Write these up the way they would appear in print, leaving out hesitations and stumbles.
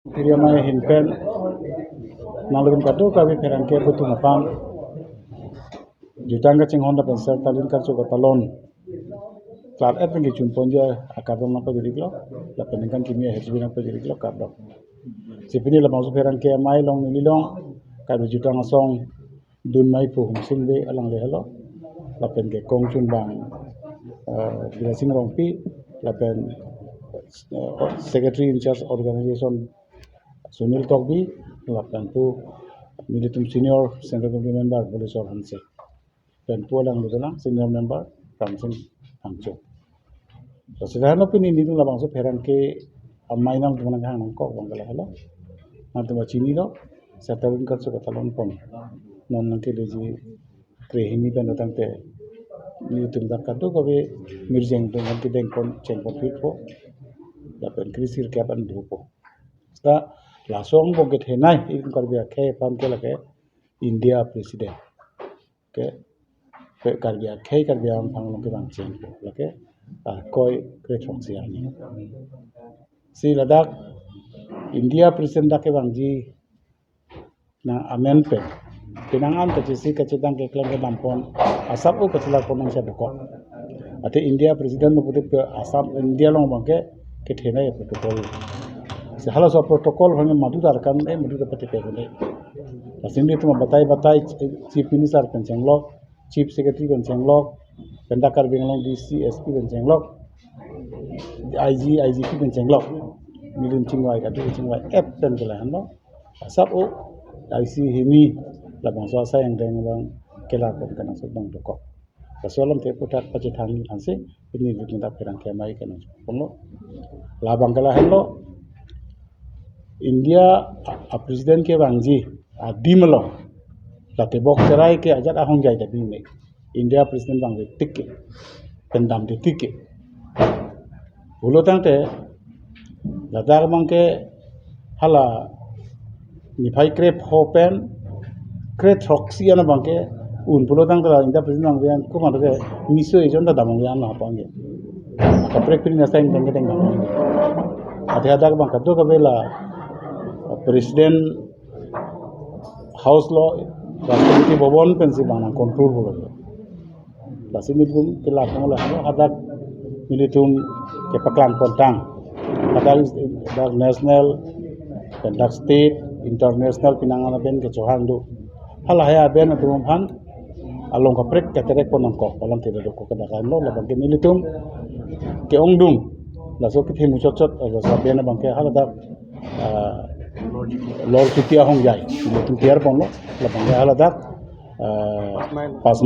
Iriamai hinpen nalugin kadu kabi peran ke butu mapam jutanga ching honda pensar talin karcho katalon klar et ngi chumponja akadon na pajiri klo la peningkan kimia hezbina pajiri klo kardo sipini la masu peran ke mai long nilong kabi jutanga song dun mai pu humsimbe alang le helo la pen ke kong chun bang bila sing rongpi la pen secretary in charge organization Sunil Tokbi lakukan tu militum senior central committee member boleh soal hanse dan pulang lusulang senior member kamsing hangco. So sederhana pun ini tu labang so peran ke amai nam tu mana hang kok bangkala halo. Nanti macam ini lo setelin kerja ketalon pon non nanti leji krehini dan datang te militum dak kado kabe mirjeng tu nanti dengkon cengkon fit po dapat krisir kapan dupo. Sta langsung bongket henai ikut karya ke pam ke lagi India presiden ke karya am panglong ke bangceng lagi koi kreaksi ani si ladak India presiden dak ke bangji na amen pe pinangan kecisi kecedang ke klan ke dampon asap u kecilak ponang saya buka ate India presiden nuputip ke asap India long bangke ke henai protokol sehala so protokol hanya madu darkan madu dapat dipegule. Asing itu batai chief minister pencenglok, chief secretary pencenglok, pendakar benglong DC SP pencenglok, IGP pencenglok, milim cingwai kadu cingwai F dan kelahan lo. Asap o IC himi labang swasta yang dengan kelakon kana sedang dokok. Kasolam te putat pacetangi hanse ini diminta perang kemai kana ponlo. Labang kelahan lo India presiden ke bangji dimelo late bok cerai ke ajat ahong jai tapi me India presiden bangji tikke pendam di tikke bulo tangte ladar bangke hala nifai krep hopen krep roxy ana bangke un bulo tangte India presiden bangji ko mandre miso ejon da damong yan na pange kaprek pin nasa ing tengge tengge ada bangka do kabela presiden house law Rashtrapati Bhavan पेंसी बाना कंट्रोल हो गया लासी मिलुम के लाखों लाखों हदार मिलितुम के पकलान पंटांग हदार नेशनल हदार स्टेट इंटरनेशनल पिनांगाना बेन के चौहान दो हला है बेन तुम भान along kaprek katerek ponang ko dalam tidak doko kedakan lo labang ke militum ke ongdung laso ke thimu chot laso bena bang ke halada lor chutia hong jai militum tiar pon lo labang ke halada pas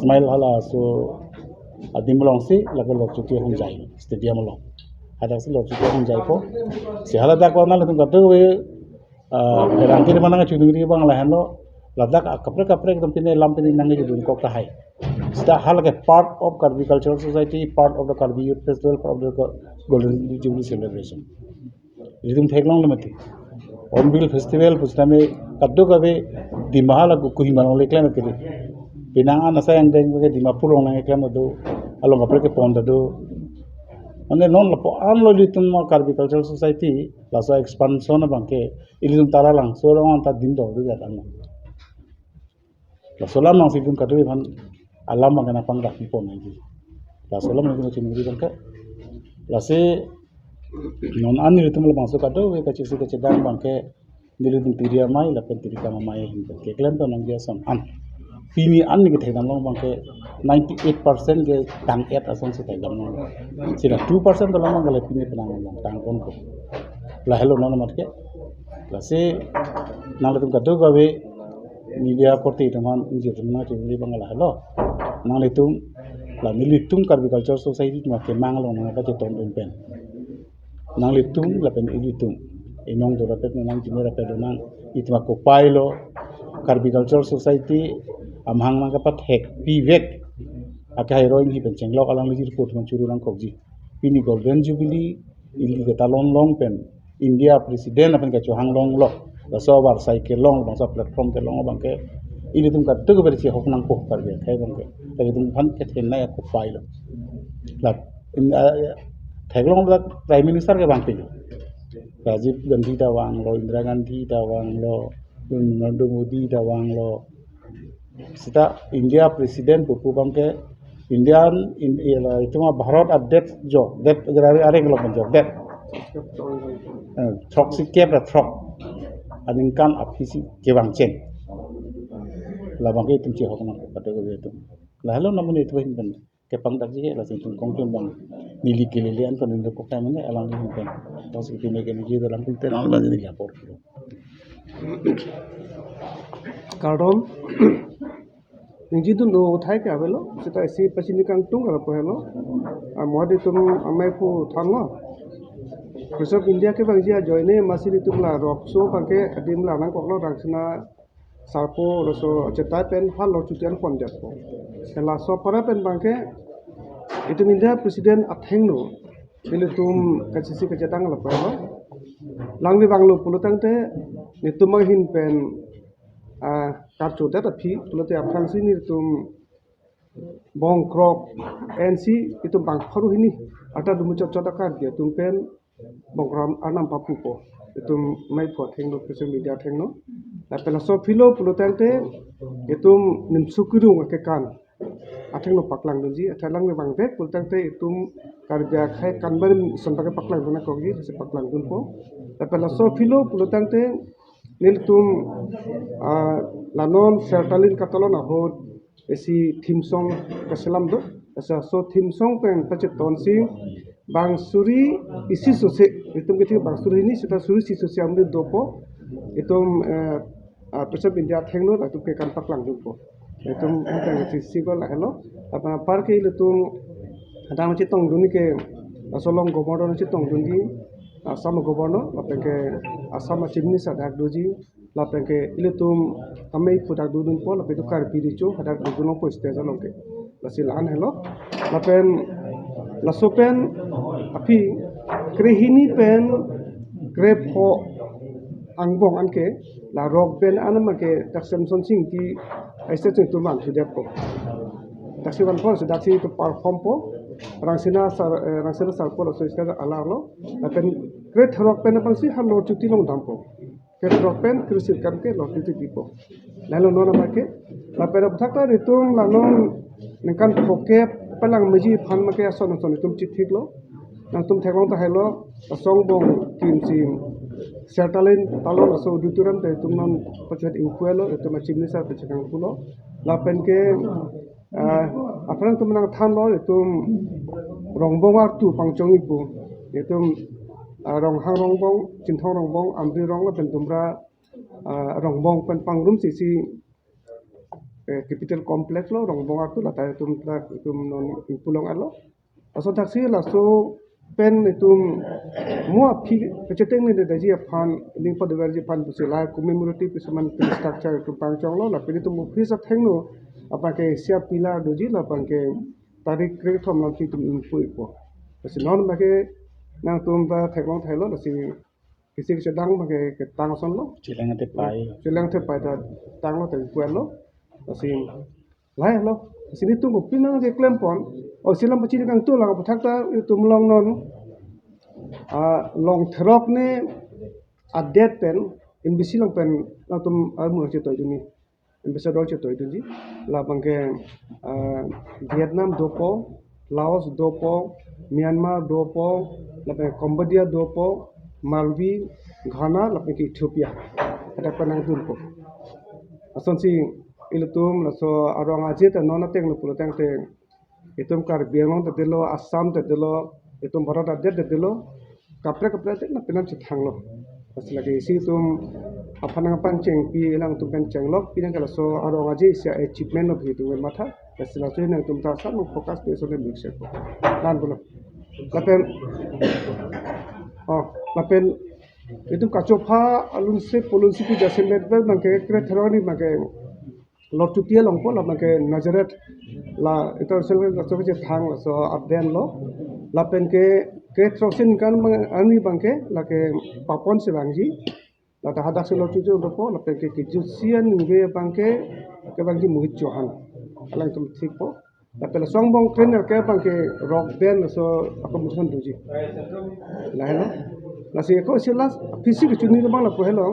mile hala so adim long si laga lor chutia hong jai stadium lo ada si lor chutia hong jai po si halada ko na latung katu we rangki di mana ngachudung ri bang lahan lo Ladakh kaprek tumpine lampine nange judun kok tahai. Sta halage part of Karbi Cultural Society, part of the Karbi Youth Festival, part of the Golden Jubilee celebration. Idum theklong lemati. Hornbill Festival pusname kaddo kabe dimahala kuhi manong leklam kiri. Pinanga nasa yang deng ke Dimapur ong nang eklam do along kaprek ponda do. Ane non lapo an lo litum Karbi Cultural Society lasa expansion bangke ilitum tara lang so long ta din do jatang. La solam nang sidung kadu ban alam mangana pangdak pon lagi. La solam nang cingri bangka. La se non an ni tum masuk kadu we kacisi kacedang bangke nilidum tiria mai la pen tirika mai hin ke klan to nang dia son an. Pini an ni ke thedam long bangke 98% ke tang et ason se thedam long. Sira 2% to long gale pini penang long tang pon ko. La hello non matke. La se nang tum kadu gawe media korti teman injil teman cili bangala halo nang litum la militum Karbi Cultural Society cuma kemang lo nang apa ceton pen nang litum la pen ilitum inong do rapet nang jimera rapet nang itma ko pailo Karbi Cultural Society amhang nang kapat hek pivek akai heroin hi pen chenglok alang lijir pot mancuru nang kokji pini Golden Jubilee ili ketalon long pen India presiden apen ke chohang long lo la sobar cycle long bangsa platform ke long bangke ini tum kat tu berisi hok nang poh karbe kai bangke tapi tum phan ke thenna ya ko pailo la thaglong la prime minister ke bangke Rajiv Gandhi tawang lo, Indira Gandhi tawang lo, Narendra Modi tawang lo. Sita India presiden pupu bangke Indian itu mah Bharat update jo, that are ngelok jo, that trok si kep la trok, aningkan apisi kewang chen. La bangke itu cie hokna pada gue itu. Lalu namun itu hinten kepang tak sih lah sintung kongkem bang nili kililian kan untuk kok kami alang hinten. Terus itu megen ji dalam hinten alang jadi lapor. কারণ নিজিটো নো উঠাই কে আবেলো সেটা এসি পাচিনি কাং টুং আর পহেলো আর মহাদি তুম আমাই ফু থানো প্রেসব ইন্ডিয়া কে বাংজিয়া জয়নে মাসিনি তুমলা রকসো বাকে আদিমলা নাং koklo rangsina sarpo roso cetai pen hal lo cutian pon japo sela so para pen bangke itu India presiden athengno bilu tum kacisi kecetang la pehlo langli banglo pulutang te nitumang hin pen kartu data pi pulote apang sini tum bong krok NC itu bang paru ini ada dumu cocok kan dia tum pen bong ram anam papu po itu mai po thengno social media thengno la pela so philo pulotang te itu nim sukuru ke kan athengno paklang dunji athalang me bang bek pulotang te itu karja khai kanban sampake paklang duna kogi se paklang dun po la pela so philo pulotang te nil tum lanon sertalin katalon ahot esi theme song kaselam do asa so theme song pen pache tonsi bang suri isi sose itum kethi bang suri ini sudah suri si sose amde dopo itum pesep india thengno atu ke kan paklang dopo itum entang si sigol hello apa parke itum adang chitong duni ke asolong gobernador chitong duni Assam governor lapengke Assam chief minister dak doji lapengke iletum amei pudak dudun po lape tukar piricho hadak duduno po stage alongke lasilan hello lapen lasopen api krehini pen grep ho angbong anke la rock pen anamake taksem sonsing ti aise tuman sudepo taksiwan po sudaksi to perform po rangsina sarpo lo sista alalo apen great rock pen pangsi halo cuti long dampo great rock pen krisir kamke lo cuti tipo lalo nona make la pero thakta ritung lanon nekan poke palang meji phan make ason ason tum chitik lo nang tum thekong ta hello song bong tim sim sertalin talon aso duturan te tum non pachet inquelo etum chimnisa pachakang pulo la pen ke Apalagi tu menang than lo itu rongbong waktu pangcong ibu itu ronghang rongbong cintong rongbong amri rong lo bentumra rongbong pen pangrum sisi capital complex lo rongbong waktu lah tadi itu non pulong alo asal taksi lah so pen itu mua pi keceteng ni daji pan ini pada versi pan bersila commemorative semen structure itu pangcong lo lah pilih itu mu bisa tengno apa ke siap pilar doji lah bangke tarik kereta thom nanti tum info ipo kasi non bangke nang tum ba theklong thailo lasi kisi sedang bangke ke tang son lo Cilang te pai ta tang lo te kuan lo lasi lai lo sini tum pinang de klempon o silam pachi kang tu lang pathak ta tum long non long throk ne adet pen in bisi long pen la tum armu che to juni ambassador che toy dunji la bangke Vietnam dopo Laos dopo Myanmar dopo la Cambodia dopo Malvi Ghana la Ethiopia ada panang dulpo ason si ilutum la so arong aje ta nona teng lu pulutang te itum kar biamong te dilo Assam te dilo itum Bharat adde te dilo kapre te na pinam che thanglo pas lagi si tum apanang panceng pi elang tum panceng lok pinang kala so arong aje sia achievement of hitu matha kasila so nang tum ta sam focus pe so le mix ko dan bulo lapen itu kacopa alun se polun sipi jasen netber bangke kre throni bangke lot tutia longpo la bangke nazaret la itu selwe so je thang so abden lo lapen ke trosin kan ani bangke la ke papon se bangji la ta hadak se lot tuju lopo lapen ke jusian nge bangke ke bangji muhit johan alang tum thipo la pela songbong trainer ke bangke rock band so akomodation duji la hello Lasi ko sila fisik cuni bang la pohelo.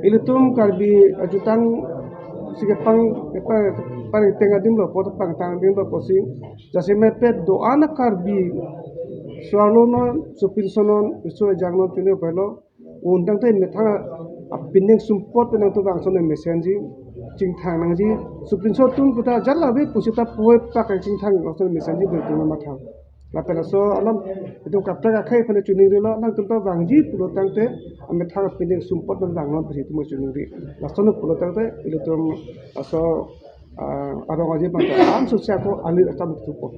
Ilutum karbi ajutang sigapang pang tengadim lo pot pang tangdim lo posi jase mepet do ana karbi swalono supinsonon isu jangno tune pohelo undang te methanga apinning sumpot penang tu bangson mesenji cingthang nangji supinso tung puta jalla be pusita poe pak cingthang bangson mesenji bertemu mathang lapela so alam itu kapta ka khai phane chuning ri lo nang tumpa bangji pulo tangte ame thang pinning sumpot ban bangno pasi tumo chuning ri lasono pulo tangte ilutum aso arong aje mata am sosya ko alir atam tupo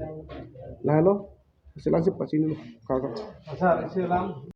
lalo silasi pasini lo kaga